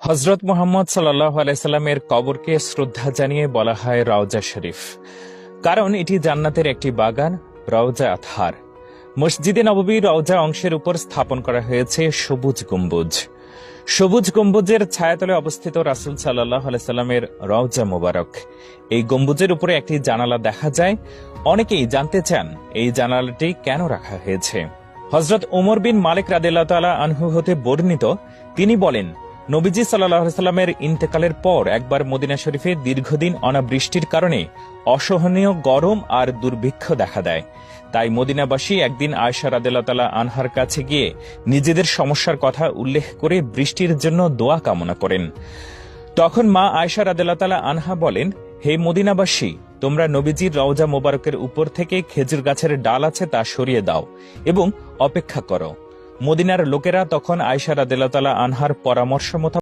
হযরত মুহাম্মদ সাল্লাল্লাহু আলাইহি সাল্লামের কবরকে শ্রদ্ধা জানিয়ে বলা হয় রওজা শরীফ, কারণ এটি জান্নাতের একটি বাগান, রওজা আতহার। মসজিদে নববীর রওজা অংশের উপর স্থাপন করা হয়েছে সবুজ গম্বুজ। সবুজ গম্বুজের ছায়াতলে অবস্থিত রাসূল সাল্লাল্লাহু আলাইহি সাল্লামের রওজা মোবারক। এই গম্বুজের উপরে একটি জানালা দেখা যায়। অনেকেই জানতে চান এই জানালাটি কেন রাখা হয়েছে। হযরত ওমর বিন মালিক রাদিয়াল্লাহু তাআলা আনহু হতে বর্ণিত, তিনি বলেন, নবীজি সাল্লাল্লাহু আলাইহি সাল্লামের ইন্তেকালের পর একবার মদিনা শরীফে দীর্ঘদিন অনাবৃষ্টির কারণে অসহনীয় গরম আর দুর্ভিক্ষ দেখা দেয়। তাই মদিনাবাসী একদিন আয়েশা রাদিয়াল্লাহু তাআলা আনহার কাছে গিয়ে নিজেদের সমস্যার কথা উল্লেখ করে বৃষ্টির জন্য দোয়া কামনা করেন। তখন মা আয়েশা রাদিয়াল্লাহু তাআলা আনহা বলেন, হে মদিনাবাসী, তোমরা নবীজির রওজা মোবারকের উপর থেকে খেজুর গাছের ডাল আছে তা সরিয়ে দাও এবং অপেক্ষা করো। মদিনার লোকেরা তখন আয়েশা রাদিয়াল্লাহু তাআলা আনহার পরামর্শ মতো